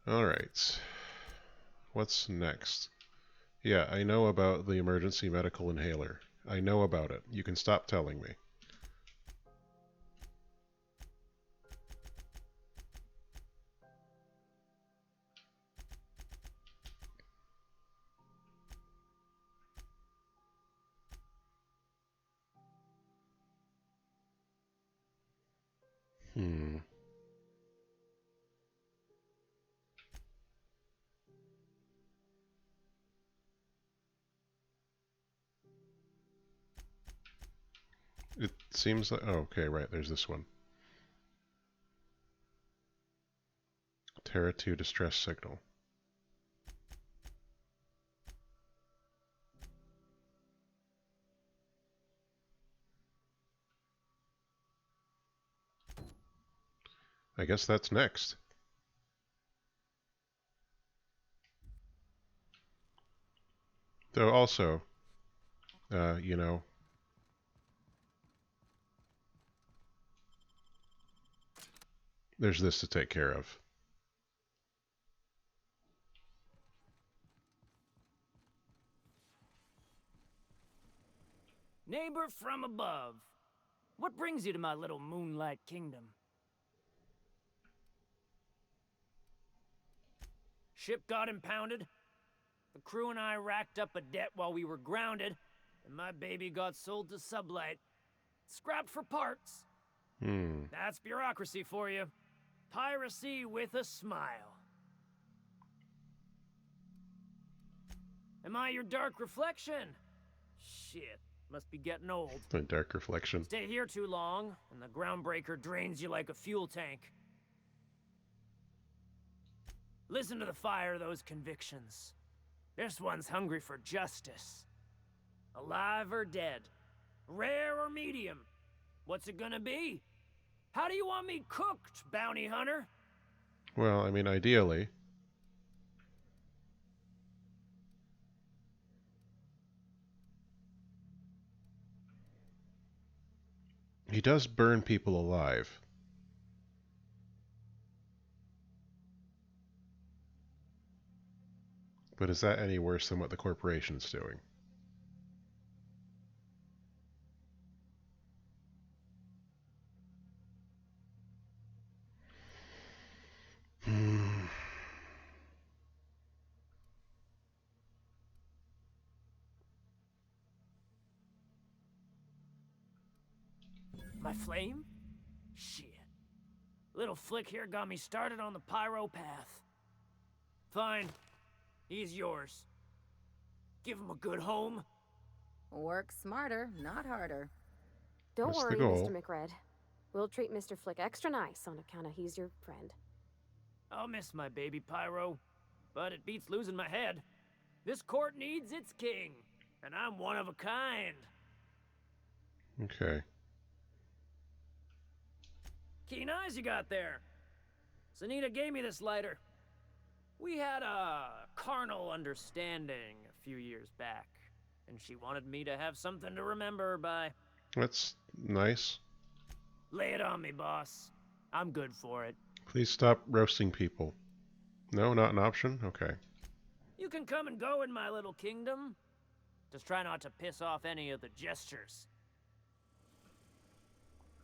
Alright. What's next? Yeah, I know about the emergency medical inhaler. I know about it. You can stop telling me. Hmm. It seems like... Oh, okay, right, there's this one. Terra 2 distress signal. I guess that's next. Though also, you know, there's this to take care of. Neighbor from above, what brings you to my little moonlight kingdom? Ship got impounded. The crew and I racked up a debt while we were grounded, and my baby got sold to Sublight. Scrapped for parts. That's bureaucracy for you. Piracy with a smile. Am I your dark reflection? Shit, must be getting old. A dark reflection. Stay here too long, and the groundbreaker drains you like a fuel tank. Listen to the fire of those convictions. This one's hungry for justice. Alive or dead? Rare or medium? What's it gonna be? How do you want me cooked, bounty hunter? Well, I mean, ideally. He does burn people alive. But is that any worse than what the corporation's doing? My flame? Shit. Little flick here got me started on the pyro path. Fine. He's yours. Give him a good home. Work smarter, not harder. Don't That's the worry, goal. Mr. McRed. We'll treat Mr. Flick extra nice on account of he's your friend. I'll miss my baby Pyro, but it beats losing my head. This court needs its king, and I'm one of a kind. Okay. Keen eyes you got there. Sunita gave me this lighter. We had a carnal understanding a few years back, and she wanted me to have something to remember her by. That's nice. Lay it on me, boss. I'm good for it. Please stop roasting people. No, not an option? Okay. You can come and go in my little kingdom. Just try not to piss off any of the gestures.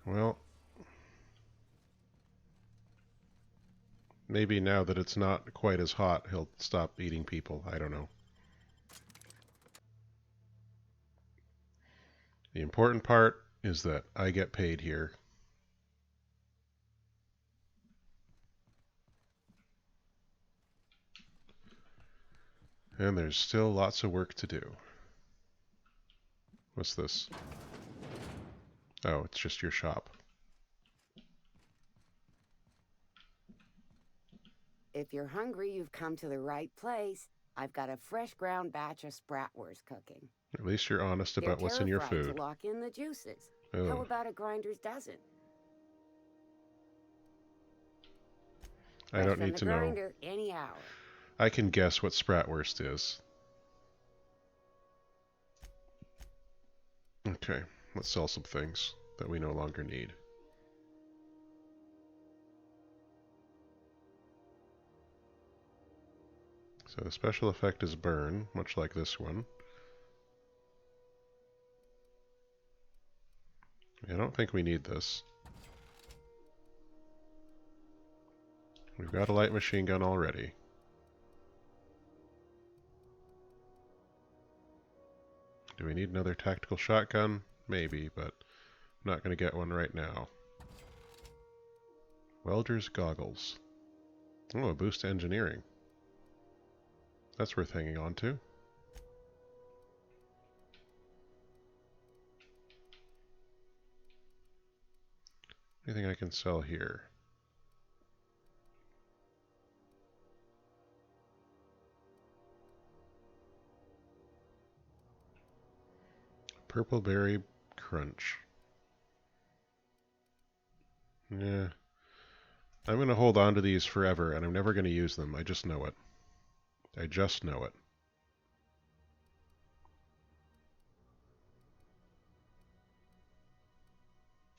Well, maybe now that it's not quite as hot, he'll stop eating people. I don't know. The important part is that I get paid here. And there's still lots of work to do. What's this? Oh, it's just your shop. If you're hungry, you've come to the right place. I've got a fresh ground batch of spratwurst cooking. At least you're honest about They're what's in your terra-fried food. to lock in the juices. Oh. How about a grinder's dozen? I don't need to know. Grinder any hour. I can guess what spratwurst is. Okay, let's sell some things that we no longer need. So the special effect is burn, much like this one. I don't think we need this. We've got a light machine gun already. Do we need another tactical shotgun? Maybe, but I'm not going to get one right now. Welder's goggles. Oh, a boost to engineering. That's worth hanging on to. Anything I can sell here? Purple berry crunch. Yeah. I'm going to hold on to these forever, and I'm never going to use them. I just know it. I just know it.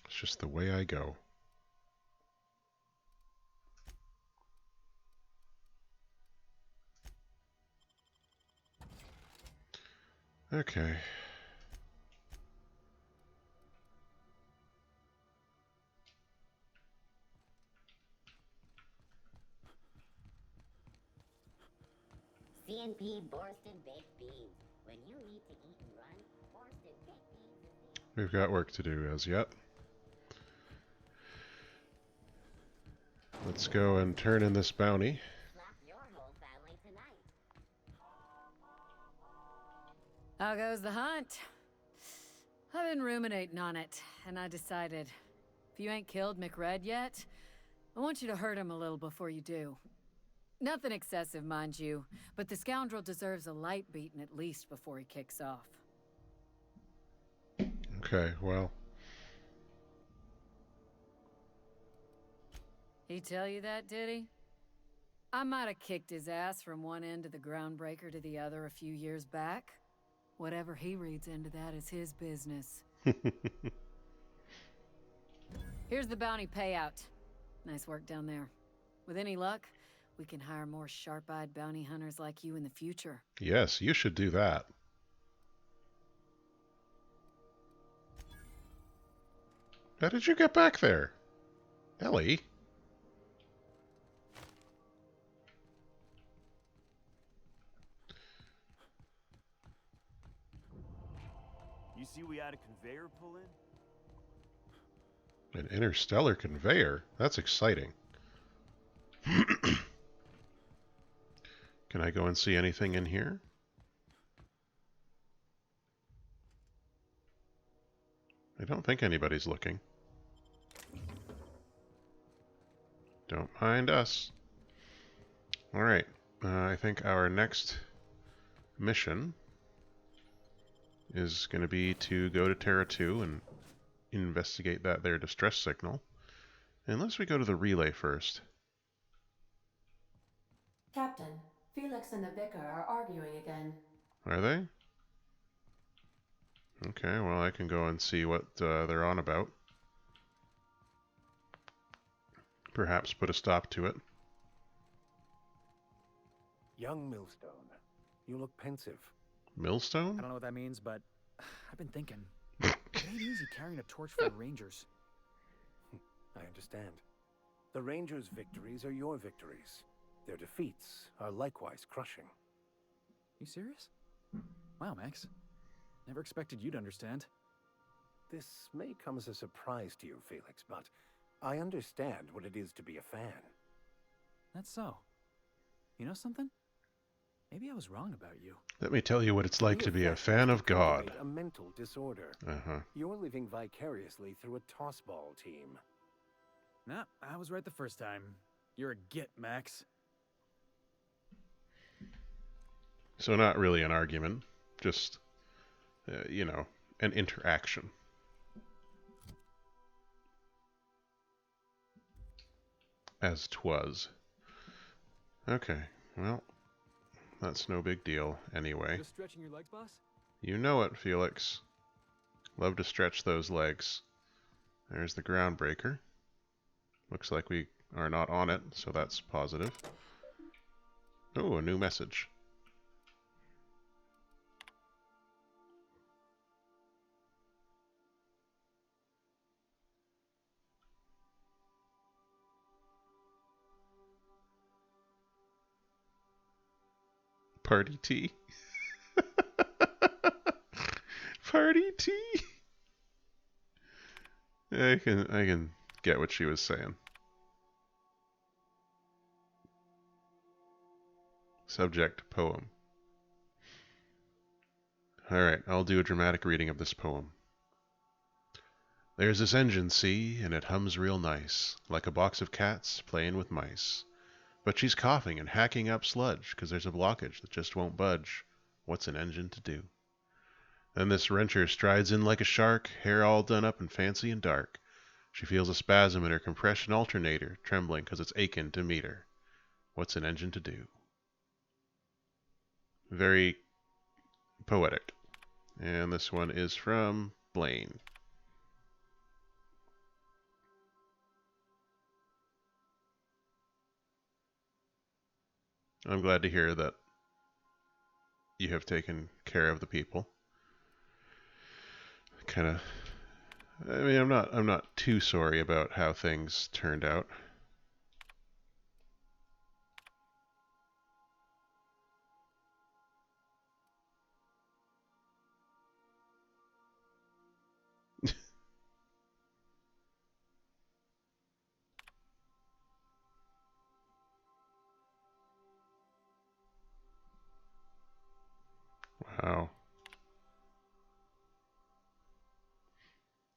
It's just the way I go. Okay. CNP Borsted Baked Beans. When you need to eat and run, Borsted Baked Beans is the... We've got work to do as yet. Let's go and turn in this bounty. Slap your whole family tonight. How goes the hunt? I've been ruminating on it, and I decided, if you ain't killed McRed yet, I want you to hurt him a little before you do. Nothing excessive, mind you, but the scoundrel deserves a light beating at least before he kicks off. Okay, well. He tell you that, did he? I might have kicked his ass from one end of the groundbreaker to the other a few years back. Whatever he reads into that is his business. Here's the bounty payout. Nice work down there. With any luck, we can hire more sharp-eyed bounty hunters like you in the future. Yes, you should do that. How did you get back there? Ellie? You see we had a conveyor pull in? An interstellar conveyor? That's exciting. Can I go and see anything in here? I don't think anybody's looking. Don't mind us. Alright, I think our next mission is going to be to go to Terra 2 and investigate that there distress signal. Unless we go to the relay first. Captain, Felix and the Vicar are arguing again. Are they? Okay, well I can go and see what they're on about. Perhaps put a stop to it. Young Millstone, you look pensive. Millstone? I don't know what that means, but I've been thinking. It ain't easy carrying a torch for the Rangers. I understand. The Rangers' victories are your victories. Their defeats are likewise crushing. You serious? Wow, Max. Never expected you to understand. This may come as a surprise to you, Felix, but I understand what it is to be a fan. That's so. You know something? Maybe I was wrong about you. Let me tell you what it's like to be a fan of God. A mental disorder. You're living vicariously through a tossball team. Nah, I was right the first time. You're a git, Max. So not really an argument, just, you know, an interaction. As 'twas. Okay, well, that's no big deal anyway. Just stretching your legs, boss? You know it, Felix. Love to stretch those legs. There's the groundbreaker. Looks like we are not on it, so that's positive. Oh, a new message. Party tea. Party tea. I can get what she was saying. Subject, poem. Alright, I'll do a dramatic reading of this poem. There's this engine, see, and it hums real nice, like a box of cats playing with mice. But she's coughing and hacking up sludge, 'cause there's a blockage that just won't budge. What's an engine to do? Then this wrencher strides in like a shark, hair all done up and fancy and dark. She feels a spasm in her compression alternator, trembling 'cause it's aching to meet her. What's an engine to do? Very poetic. And this one is from Blaine. I'm glad to hear that you have taken care of the people. Kind of, I mean, I'm not too sorry about how things turned out. Wow.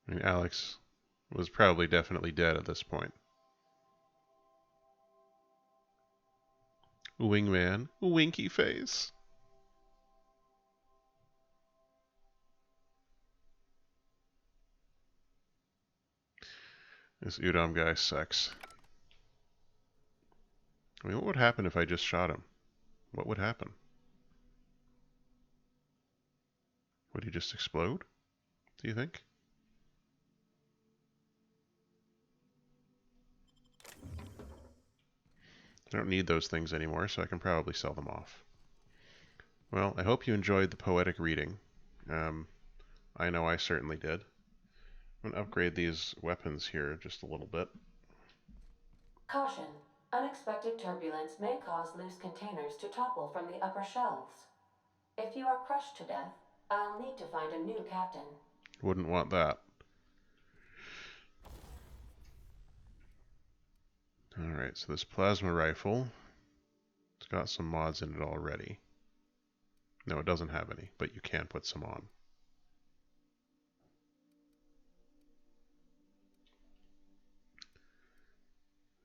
I mean, Alex was probably definitely dead at this point. Wingman, winky face. This Udom guy sucks. I mean, what would happen if I just shot him? What would happen? Would he just explode? Do you think? I don't need those things anymore, so I can probably sell them off. Well, I hope you enjoyed the poetic reading. I know I certainly did. I'm going to upgrade these weapons here just a little bit. Caution. Unexpected turbulence may cause loose containers to topple from the upper shelves. If you are crushed to death, I'll need to find a new captain. Wouldn't want that. Alright, so this plasma rifle, it's got some mods in it already. No, it doesn't have any, but you can put some on.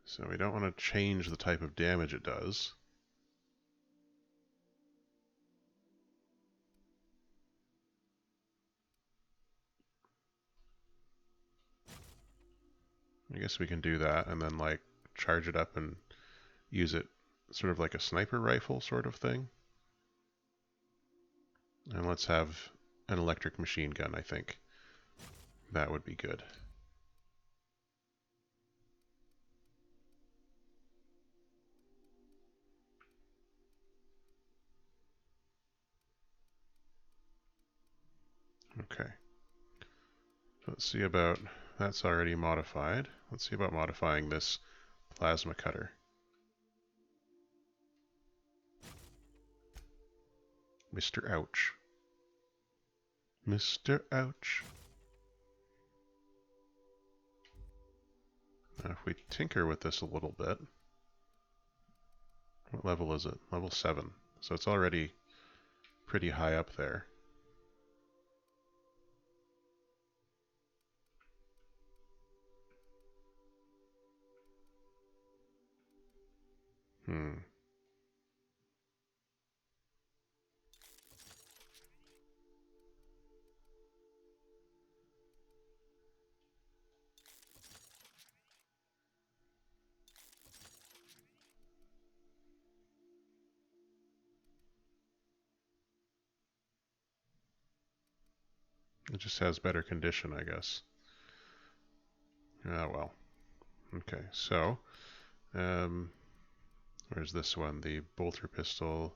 So we don't want to change the type of damage it does. I guess we can do that and then like charge it up and use it sort of like a sniper rifle sort of thing. And let's have an electric machine gun, I think. That would be good. Okay. Let's see about, that's already modified. Let's see about modifying this plasma cutter. Mr. Ouch. Mr. Ouch. Now if we tinker with this a little bit, what level is it? Level 7. So it's already pretty high up there. It just has better condition, I guess. Ah, well. Okay, so Where's this one? The bolter pistol.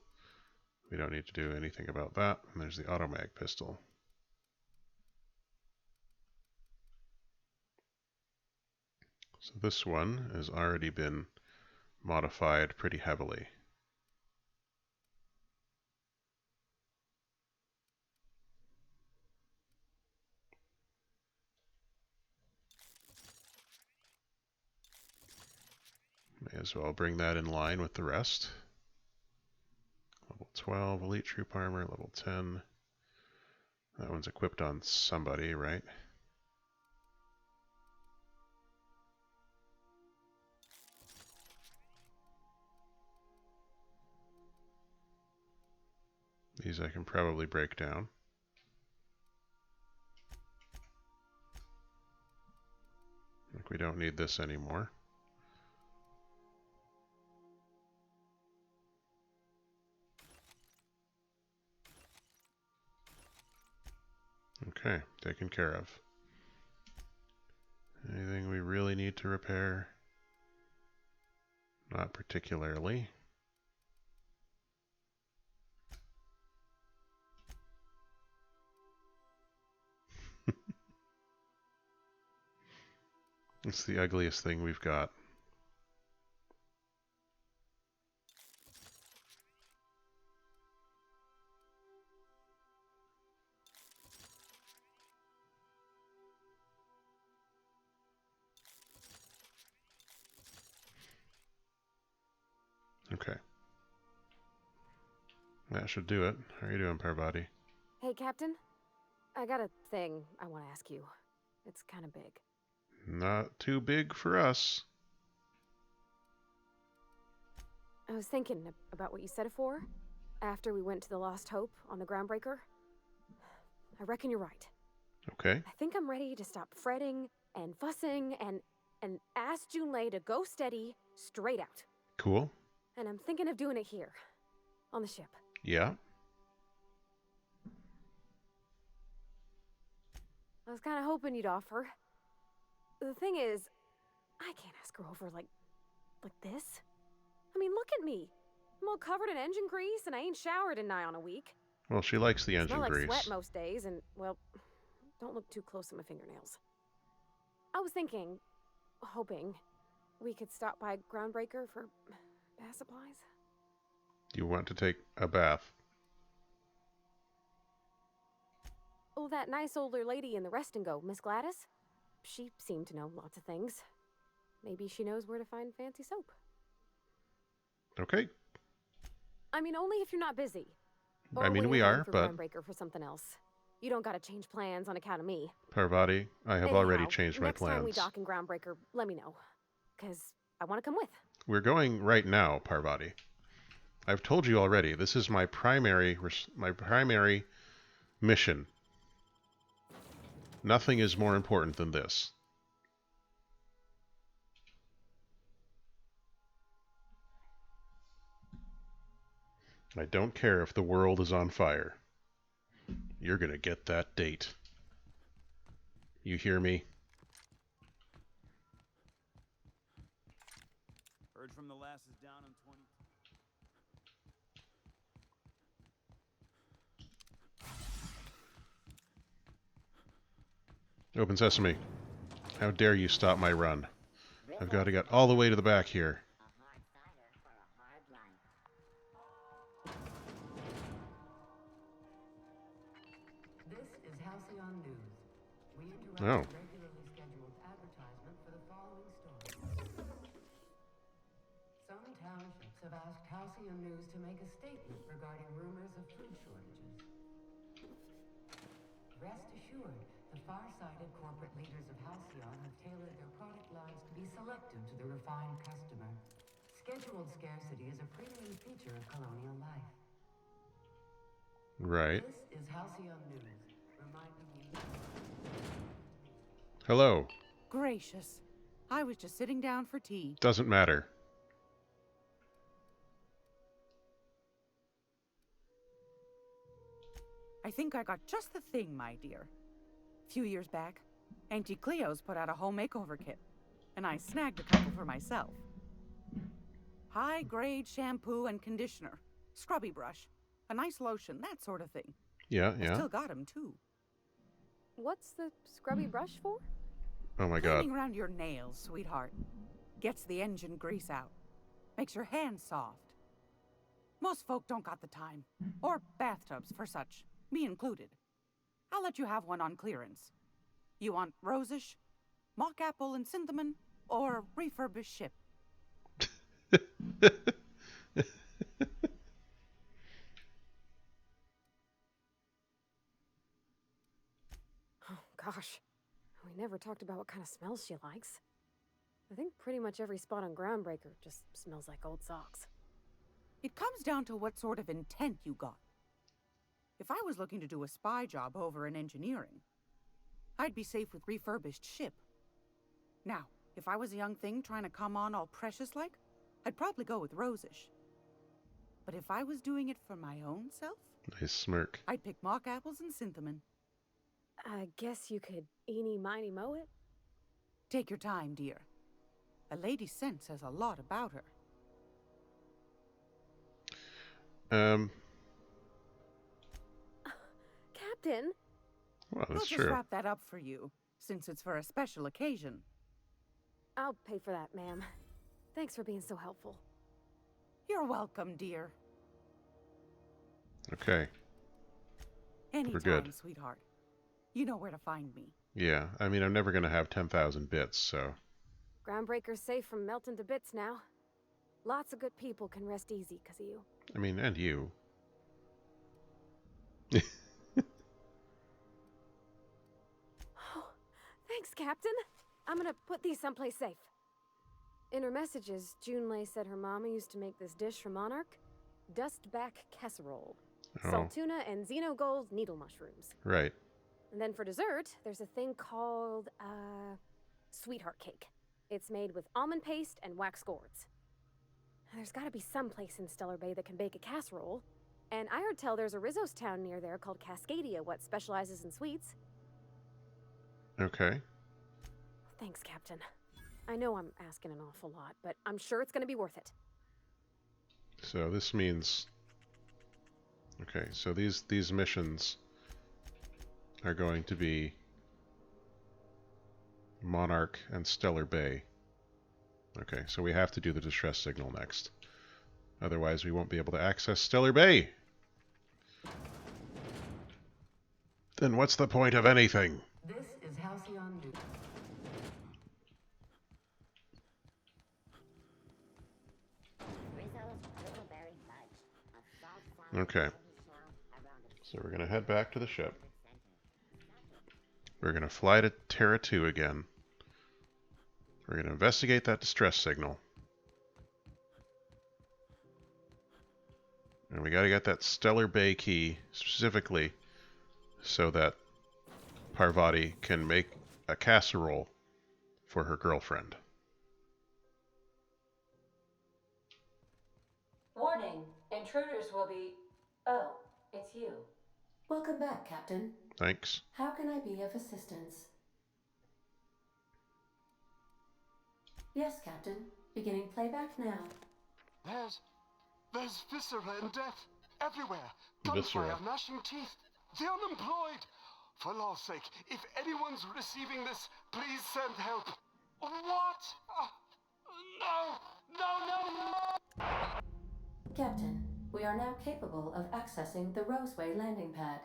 We don't need to do anything about that. And there's the automag pistol. So this one has already been modified pretty heavily. May as well bring that in line with the rest. Level 12 Elite Troop Armor, level 10. That one's equipped on somebody, right? These I can probably break down. Like we don't need this anymore. Okay, taken care of. Anything we really need to repair? Not particularly. It's the ugliest thing we've got. Okay. That should do it. How are you doing, Parvati? Hey, Captain. I got a thing I want to ask you. It's kind of big. Not too big for us. I was thinking about what you said afore, after we went to the Lost Hope on the Groundbreaker. I reckon you're right. Okay. I think I'm ready to stop fretting and fussing and ask Junlei to go steady, straight out. Cool. And I'm thinking of doing it here, on the ship. Yeah. I was kind of hoping you'd offer. The thing is, I can't ask her over like this. I mean, look at me. I'm all covered in engine grease, and I ain't showered in nigh on a week. Well, she likes the engine Smell like grease. sweat most days, and, well, don't look too close at my fingernails. I was thinking, hoping, we could stop by Groundbreaker for bath supplies. You want to take a bath? Oh, that nice older lady in the rest and go, Miss Gladys? She seemed to know lots of things. Maybe she knows where to find fancy soap. Okay. I mean, only if you're not busy. I mean, when we you're are, heading for but... Groundbreaker for something else. You don't gotta change plans on account of me. Parvati, I have already changed my plans. Next time we dock in Groundbreaker, let me know. Because I want to come with. We're going right now, Parvati. I've told you already, this is my primary mission. Nothing is more important than this. I don't care if the world is on fire. You're gonna get that date. You hear me? Heard from the lasses down on 20. Open sesame. How dare you stop my run? I've got to get all the way to the back here. This is Halcyon News. We interrupt Oh. a regularly scheduled advertisement for the following story. Some townships have asked Halcyon News to make a statement regarding rumors of food shortages. Rest assured, the far-sighted corporate leaders of Halcyon have tailored their product lines to be selective to the refined customer. Scheduled scarcity is a premium feature of colonial life. Right. This is Halcyon News, reminding you... Hello. Gracious. I was just sitting down for tea. Doesn't matter. I think I got just the thing, my dear. A few years back, Auntie Cleo's put out a home makeover kit, and I snagged a couple for myself. High-grade shampoo and conditioner. Scrubby brush. A nice lotion, that sort of thing. Yeah, I yeah. still got 'em, too. What's the scrubby brush for? Oh my god. Cleaning around your nails, sweetheart. Gets the engine grease out. Makes your hands soft. Most folk don't got the time. Or bathtubs for such. Me included. I'll let you have one on clearance. You want rosish, mock apple and cinnamon, or refurbished ship? Oh, gosh. We never talked about what kind of smells she likes. I think pretty much every spot on Groundbreaker just smells like old socks. It comes down to what sort of intent you got. If I was looking to do a spy job over in engineering, I'd be safe with refurbished ship. Now, if I was a young thing trying to come on all precious-like, I'd probably go with rosish. But if I was doing it for my own self, Nice smirk. I'd pick mock apples and cinnamon. I guess you could eeny miny moe it? Take your time, dear. A lady's scent says a lot about her. Captain? Well, I'll that's just true. wrap that up for you, since it's for a special occasion. I'll pay for that, ma'am. Thanks for being so helpful. You're welcome, dear. Okay. Anytime, good. sweetheart. You know where to find me. Yeah, I mean, I'm never going to have 10,000 bits, so... Groundbreaker's safe from melting to bits now. Lots of good people can rest easy because of you. I mean, and you. Oh, thanks, Captain. I'm gonna put these someplace safe. In her messages, Junlei said her mama used to make this dish for Monarch. Dustback casserole. Oh. Salt tuna and xenogold needle mushrooms. Right. And then for dessert, there's a thing called, sweetheart cake. It's made with almond paste and wax gourds. There's gotta be some place in Stellar Bay that can bake a casserole. And I heard tell there's a Rizzo's town near there called Cascadia, what specializes in sweets. Okay. Thanks, Captain. I know I'm asking an awful lot, but I'm sure it's gonna be worth it. So this means... Okay, so these missions are going to be Monarch and Stellar Bay. Okay, so we have to do the distress signal next. Otherwise we won't be able to access Stellar Bay! Then what's the point of anything? This is Halcyon News. Okay. So we're going to head back to the ship. We're going to fly to Terra 2 again. We're going to investigate that distress signal. And we got to get that Stellar Bay key specifically so that Parvati can make a casserole for her girlfriend. Warning, intruders will be... Oh, it's you. Welcome back, Captain. Thanks. How can I be of assistance? Yes, Captain. Beginning playback now. There's viscera and death everywhere. Viscera. Gunfire, gnashing teeth. The unemployed. For law's sake, if anyone's receiving this, please send help. What? No! Captain, we are now capable of accessing the Roseway landing pad.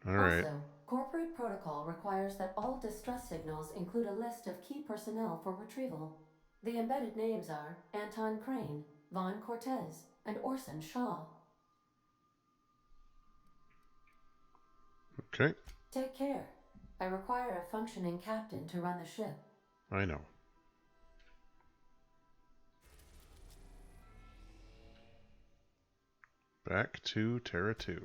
Alright. Also, corporate protocol requires that all distress signals include a list of key personnel for retrieval. The embedded names are Anton Crane, Vaughn Cortez, and Orson Shaw. Okay. Take care. I require a functioning captain to run the ship. I know. Back to Terra 2.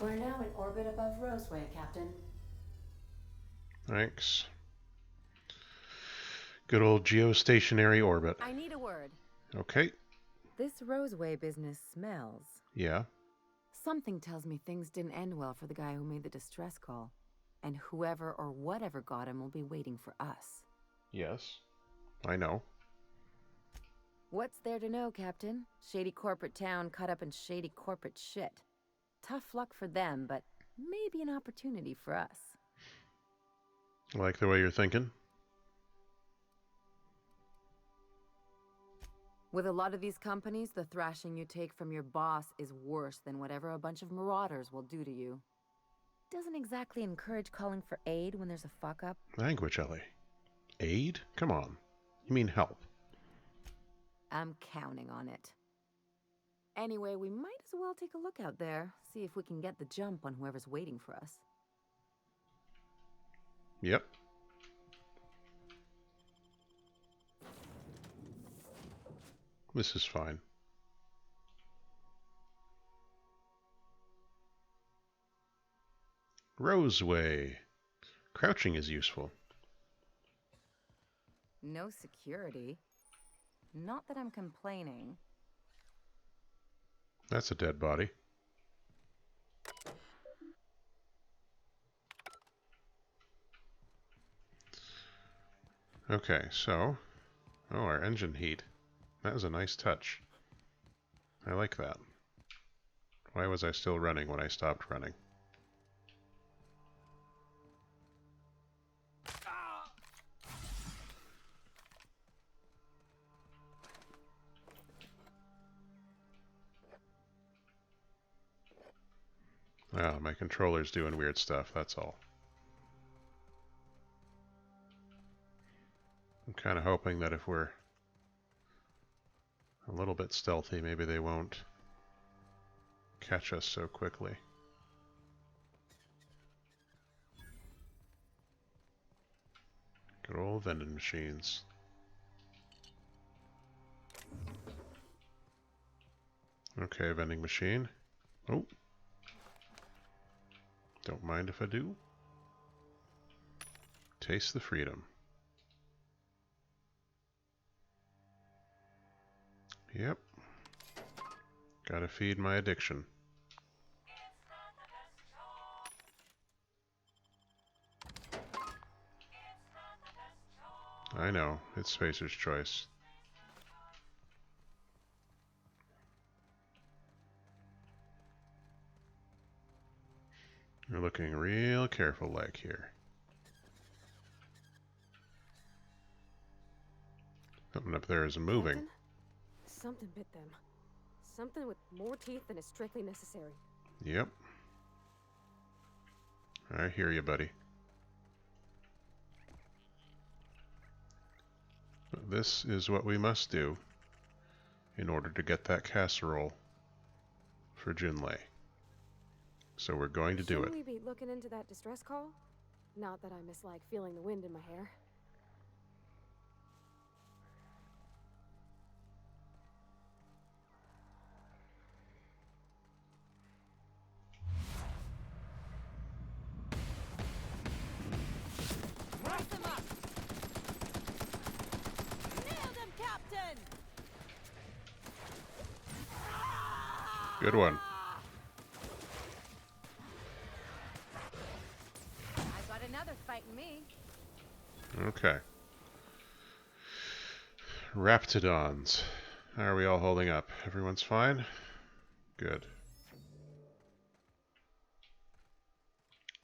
We're now in orbit above Roseway, Captain. Thanks. Good old geostationary orbit. I need a word. Okay. This Roseway business smells. Yeah. Something tells me things didn't end well for the guy who made the distress call. And whoever or whatever got him will be waiting for us. Yes, I know. What's there to know, Captain? Shady corporate town caught up in shady corporate shit. Tough luck for them, but maybe an opportunity for us. Like the way you're thinking? With a lot of these companies, the thrashing you take from your boss is worse than whatever a bunch of marauders will do to you. Doesn't exactly encourage calling for aid when there's a fuck-up. Language, Ellie. Aid? Come on. You mean help. I'm counting on it. Anyway, we might as well take a look out there, see if we can get the jump on whoever's waiting for us. Yep. This is fine. Roseway. Crouching is useful. No security. Not that I'm complaining. That's a dead body. Okay, so... Oh, our engine heat. That was a nice touch. I like that. Why was I still running when I stopped running? Ah, my controller's doing weird stuff, that's all. I'm kind of hoping that if we're a little bit stealthy, maybe they won't catch us so quickly. Good old vending machines. Okay, vending machine. Oh. Don't mind if I do. Taste the freedom. Yep. Gotta feed my addiction. I know, it's Spacer's choice. You're looking real careful like here. Something up there is moving. Captain? Something bit them. Something with more teeth than is strictly necessary. Yep. I hear you, buddy. But this is what we must do in order to get that casserole for Junlei. So we're going to do it. Shouldn't we be looking into that distress call? Not that I mislike feeling the wind in my hair. Good one. I got another fighting me. Okay. Raptidons. How are we all holding up? Everyone's fine? Good.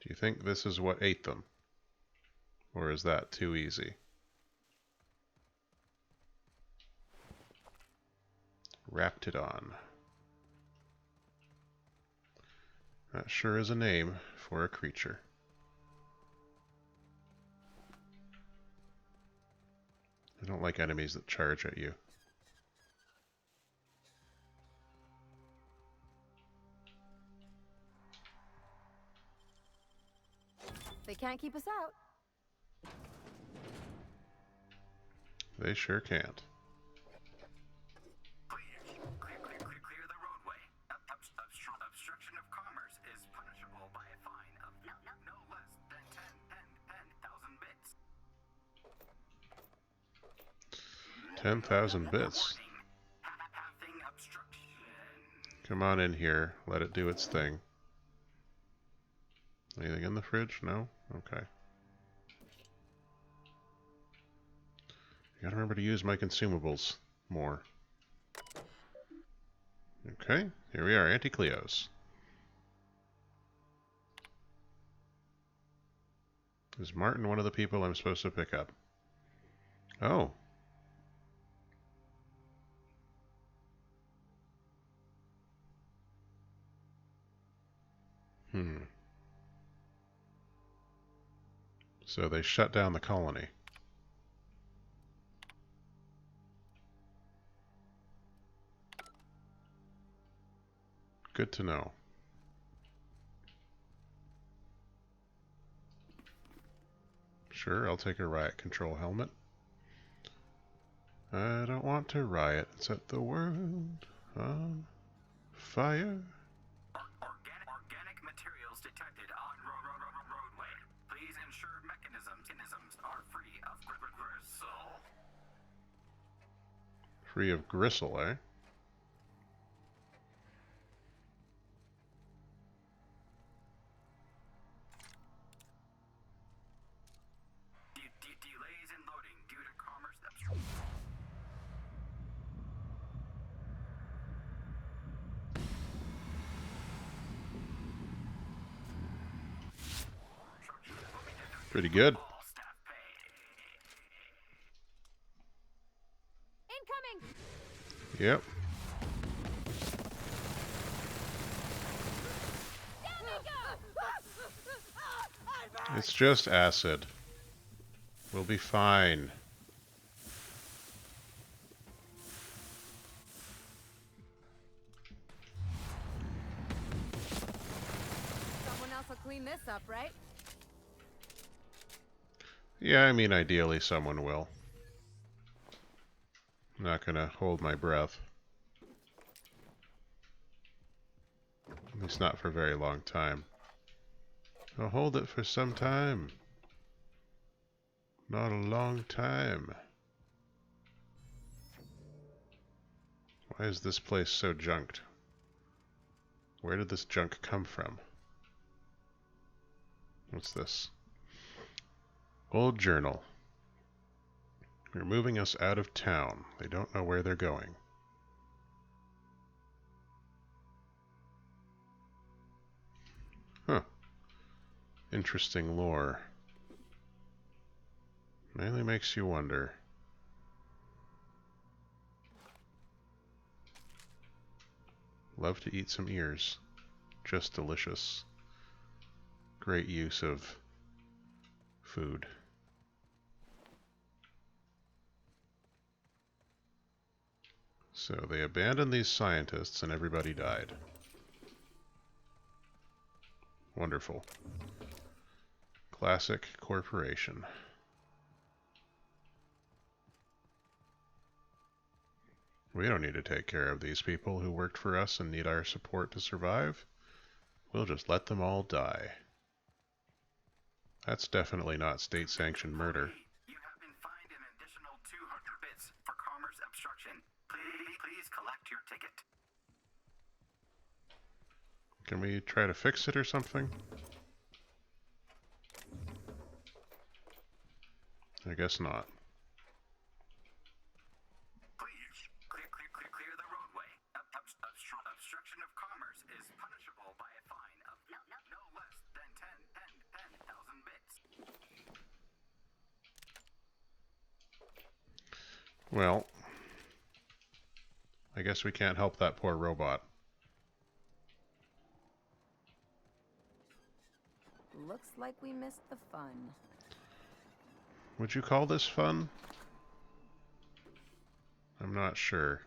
Do you think this is what ate them? Or is that too easy? Raptidon. That sure is a name for a creature. I don't like enemies that charge at you. They can't keep us out. They sure can't. Clear the roadway. Obstruction of commerce is punishable by a fine of no less than 10,000 bits. Come on in here. Let it do its thing. Anything in the fridge? No? Okay. I gotta remember to use my consumables more. Okay, here we are, Anti-Cleos. Is Martin one of the people I'm supposed to pick up? Oh. So they shut down the colony. Good to know. Sure, I'll take a riot control helmet. I don't want to riot. Set the world on fire. Organic materials detected on roadway. Please ensure mechanisms are free of gristle. Free of gristle, eh? Delays in loading due to commerce obstruction. Pretty good. Incoming! Yep. It's just acid. We'll be fine. Someone else will clean this up, right? Yeah, I mean, ideally someone will. I'm not gonna hold my breath. At least not for a very long time. I'll hold it for some time. Not a long time. Why is this place so junked? Where did this junk come from? What's this? Old journal. They're moving us out of town. They don't know where they're going. Huh. Interesting lore. Mainly makes you wonder. Love to eat some ears. Just delicious. Great use of food. So they abandoned these scientists and everybody died. Wonderful. Classic corporation. We don't need to take care of these people who worked for us and need our support to survive. We'll just let them all die. That's definitely not state-sanctioned murder. You have been fined an additional 200 bits for commerce obstruction. Please collect your ticket. Can we try to fix it or something? I guess not. Please clear the roadway. Obstruction of commerce is punishable by a fine of no less than 10,000 bits. Well, I guess we can't help that poor robot. Looks like we missed the fun. Would you call this fun? I'm not sure.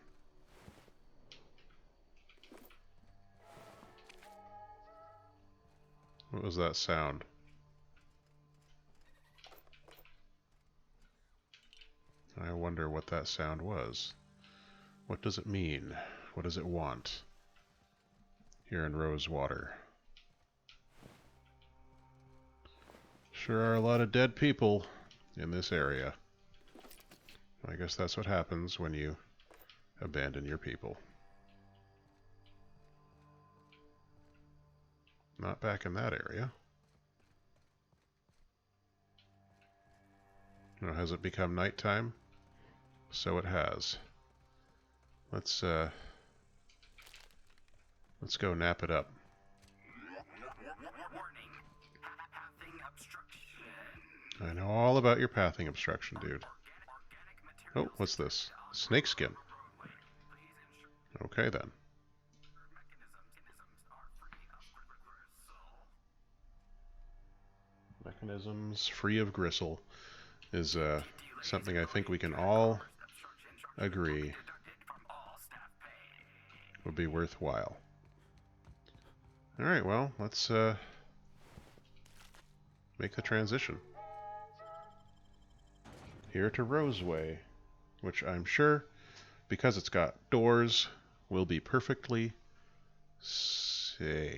What was that sound? I wonder what that sound was. What does it mean? What does it want? Here in Rosewater. Sure are a lot of dead people in this area. I guess that's what happens when you abandon your people. Not back in that area. Now, has it become nighttime? So it has. Let's go nap it up. I know all about your pathing obstruction, dude. Oh, what's this? Snakeskin. Okay, then. Mechanisms free of gristle is something I think we can all agree would be worthwhile. Alright, well, let's make the transition. Here to Roseway, which I'm sure, because it's got doors, will be perfectly safe.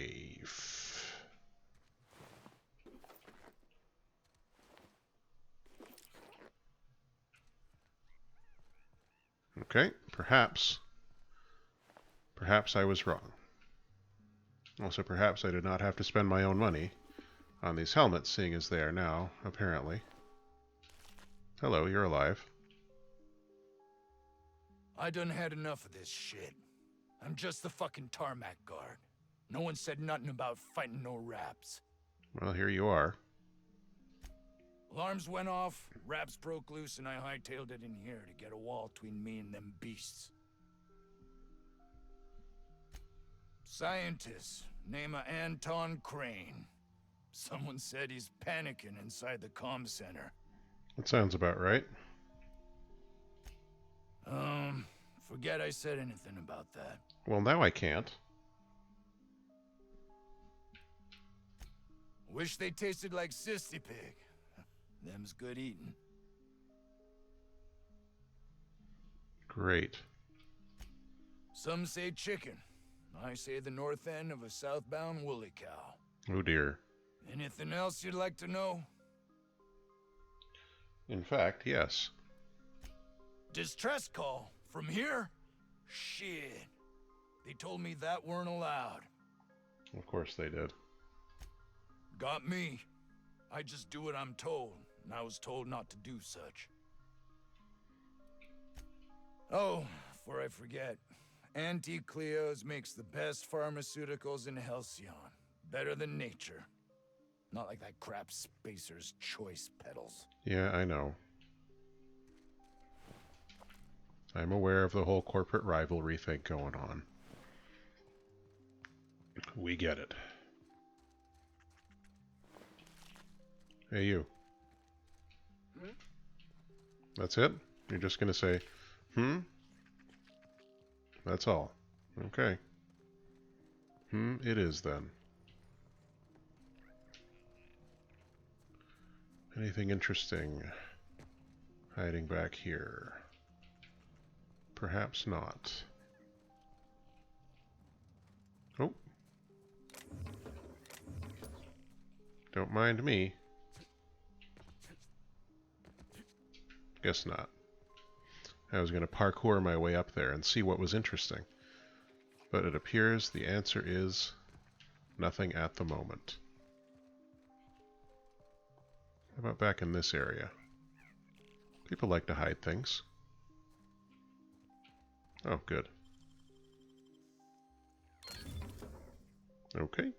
Okay, perhaps I was wrong. Also, perhaps I did not have to spend my own money on these helmets, seeing as they are now, apparently. Hello, you're alive. I done had enough of this shit. I'm just the fucking tarmac guard. No one said nothing about fighting no raps. Well, here you are. Alarms went off, raps broke loose, and I hightailed it in here to get a wall between me and them beasts. Scientist, name of Anton Crane. Someone said he's panicking inside the comm center. That sounds about right. Forget I said anything about that. Well, now I can't. Wish they tasted like Sissy Pig. Them's good eating. Great. Some say chicken. I say the north end of a southbound woolly cow. Oh dear. Anything else you'd like to know? In fact, yes. Distress call. From here? Shit. They told me that weren't allowed. Of course they did. Got me. I just do what I'm told, and I was told not to do such. Oh, before I forget, Auntie Cleo's makes the best pharmaceuticals in Halcyon. Better than nature. Not like that crap Spacer's Choice pedals. Yeah, I know. I'm aware of the whole corporate rivalry thing going on. We get it. Hey, you. That's it? You're just gonna say, That's all. Okay. It is then. Anything interesting hiding back here? Perhaps not. Oh. Don't mind me. Guess not. I was going to parkour my way up there and see what was interesting. But it appears the answer is nothing at the moment. How about back in this area? People like to hide things. Oh, good. Okay.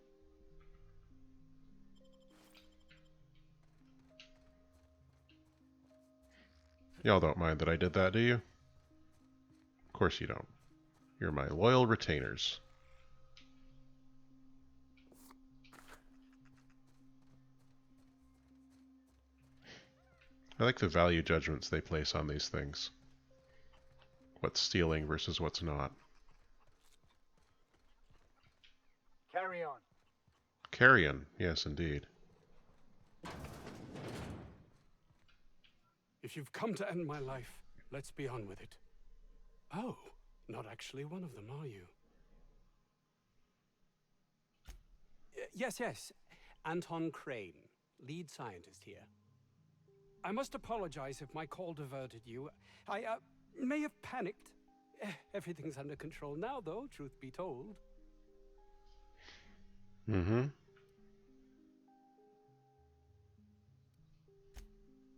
Y'all don't mind that I did that, do you? Of course you don't. You're my loyal retainers. I like the value judgments they place on these things. What's stealing versus what's not. Carry on. Carrion, yes indeed. If you've come to end my life, let's be on with it. Oh, not actually one of them, are you? Yes. Anton Crane, lead scientist here. I must apologize if my call diverted you. I may have panicked. Everything's under control now, though, truth be told.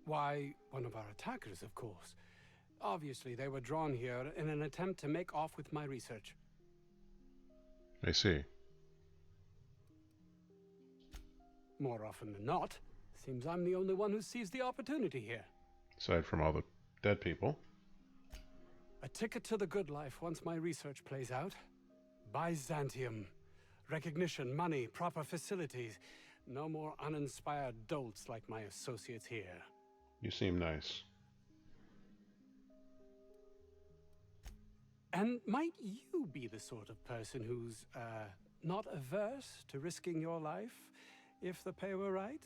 Why, one of our attackers, of course. Obviously, they were drawn here in an attempt to make off with my research. I see. More often than not, seems I'm the only one who sees the opportunity here. Aside from all the dead people. A ticket to the good life once my research plays out. Byzantium. Recognition, money, proper facilities. No more uninspired dolts like my associates here. You seem nice. And might you be the sort of person who's, not averse to risking your life if the pay were right?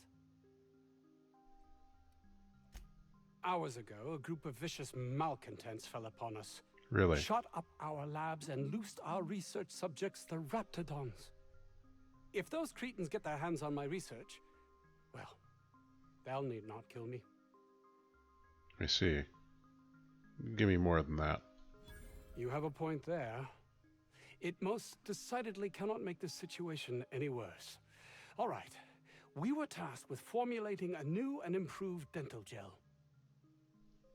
Hours ago, a group of vicious malcontents fell upon us. Really? Shot up our labs and loosed our research subjects, the Raptidons. If those cretins get their hands on my research, well, they'll need not kill me. I see. Give me more than that. You have a point there. It most decidedly cannot make the situation any worse. All right. We were tasked with formulating a new and improved dental gel.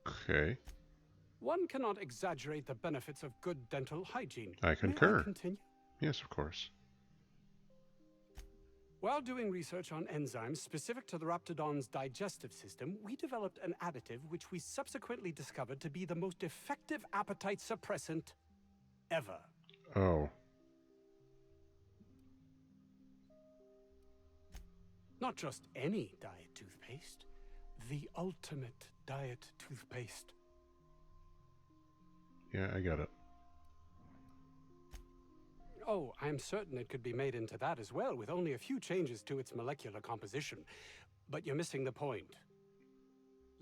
Okay. One cannot exaggerate the benefits of good dental hygiene. I concur. May I continue? Yes, of course. While doing research on enzymes specific to the Raptidon's digestive system, we developed an additive which we subsequently discovered to be the most effective appetite suppressant ever. Oh. Not just any diet toothpaste, the ultimate diet toothpaste. Yeah, I got it. Oh, I'm certain it could be made into that as well, with only a few changes to its molecular composition. But you're missing the point.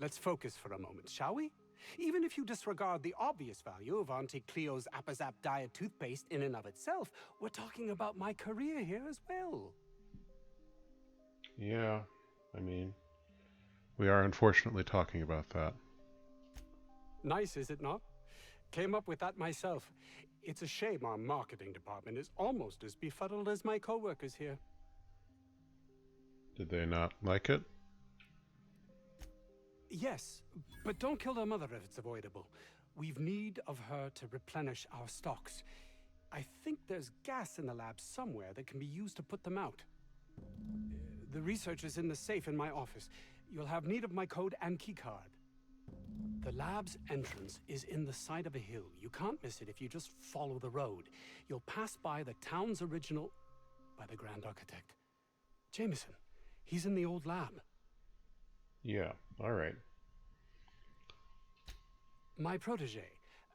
Let's focus for a moment, shall we? Even if you disregard the obvious value of Auntie Cleo's Appazap diet toothpaste in and of itself, we're talking about my career here as well. Yeah, I mean, we are unfortunately talking about that. Nice, is it not? Came up with that myself. It's a shame our marketing department is almost as befuddled as my co-workers here. Did they not like it? Yes, but don't kill their mother if it's avoidable. We've need of her to replenish our stocks. I think there's gas in the lab somewhere that can be used to put them out. The research is in the safe in my office. You'll have need of my code and keycard. The lab's entrance is in the side of a hill. You can't miss it if you just follow the road. You'll pass by the town's original... by the Grand Architect. Jameson. He's in the old lab. Yeah, alright. My protege.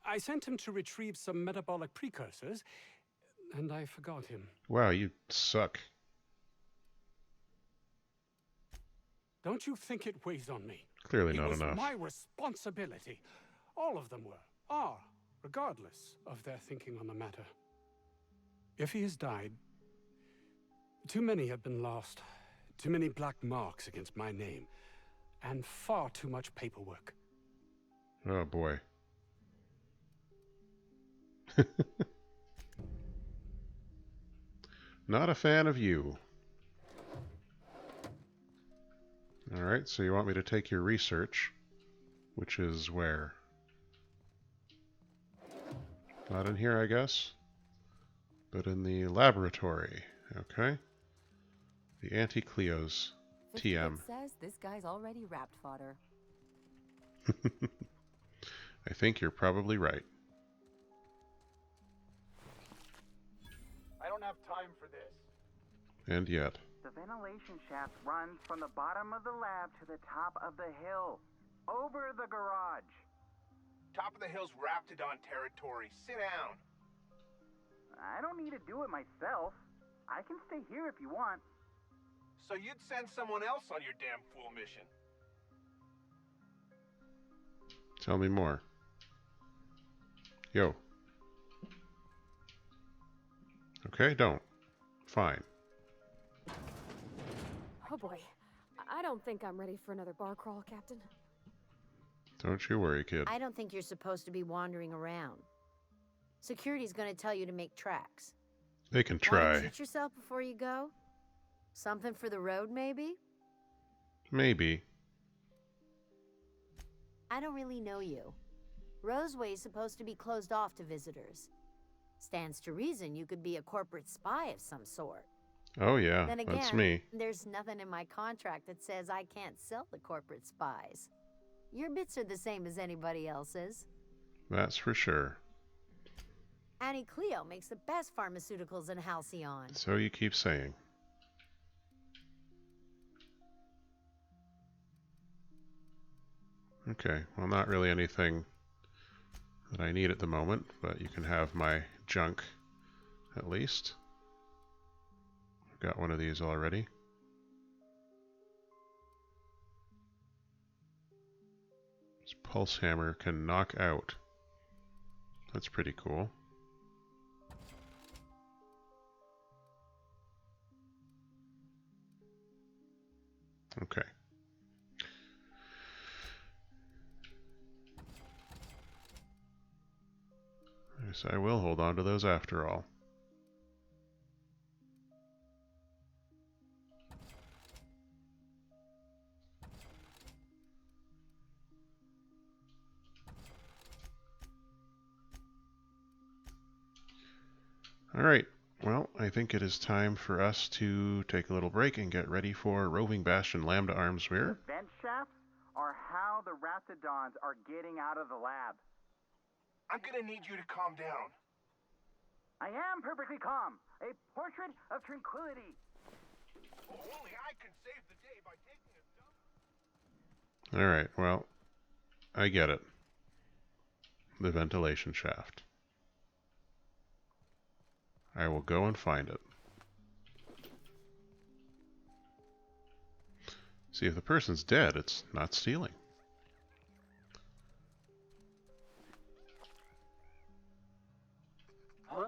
I sent him to retrieve some metabolic precursors, and I forgot him. Wow, you suck. Don't you think it weighs on me? Clearly not enough. It was enough. my responsibility. All of them are, regardless of their thinking on the matter. If he has died, too many have been lost. Too many black marks against my name. And far too much paperwork. Oh boy. Not a fan of you. Alright, so you want me to take your research, which is where? Not in here, I guess, but in the laboratory. Okay. The Auntie Cleo's TM. It says this guy's already wrapped fodder. I think you're probably right. I don't have time for this. And yet. The ventilation shaft runs from the bottom of the lab to the top of the hill. Over the garage. Top of the hill's Raptidon territory. Sit down. I don't need to do it myself. I can stay here if you want. So you'd send someone else on your damn fool mission. Tell me more. Yo. Okay, don't. Fine. Oh boy. I don't think I'm ready for another bar crawl, Captain. Don't you worry, kid. I don't think you're supposed to be wandering around. Security's gonna tell you to make tracks. They can Want try. to treat yourself before you go? Something for the road, maybe? Maybe. I don't really know you. Roseway's supposed to be closed off to visitors. Stands to reason you could be a corporate spy of some sort. Oh yeah, Then again, that's me. there's nothing in my contract that says I can't sell to corporate spies. Your bits are the same as anybody else's. That's for sure. Annie Cleo makes the best pharmaceuticals in Halcyon. So you keep saying. Okay, well, not really anything that I need at the moment, but you can have my junk at least. I've got one of these already. This pulse hammer can knock out. That's pretty cool. Okay. Yes, I will hold on to those after all. Alright, well, I think it is time for us to take a little break and get ready for Roving Bastion Lambda Arms Rear. Vent shafts are how the Raptidons are getting out of the lab. I'm gonna need you to calm down. I am perfectly calm. A portrait of tranquility. Only I can save the day by taking a dump. Alright, well, I get it. The ventilation shaft. I will go and find it. See, if the person's dead, it's not stealing. Huh?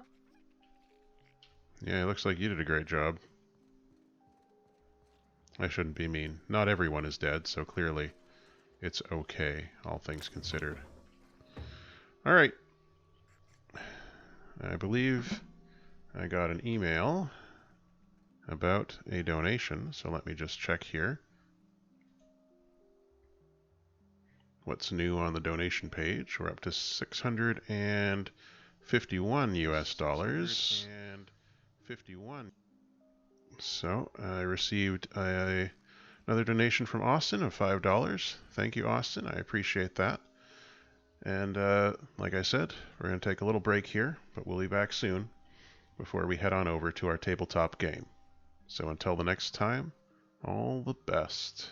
Yeah, it looks like you did a great job. I shouldn't be mean. Not everyone is dead, so clearly it's okay, all things considered. Alright. I believe I got an email about a donation, so let me just check here. What's new on the donation page? We're up to 651 US dollars. 651. So I received another donation from Austin of $5. Thank you, Austin. I appreciate that. And like I said, we're going to take a little break here, but we'll be back soon before we head on over to our tabletop game. So until the next time, all the best.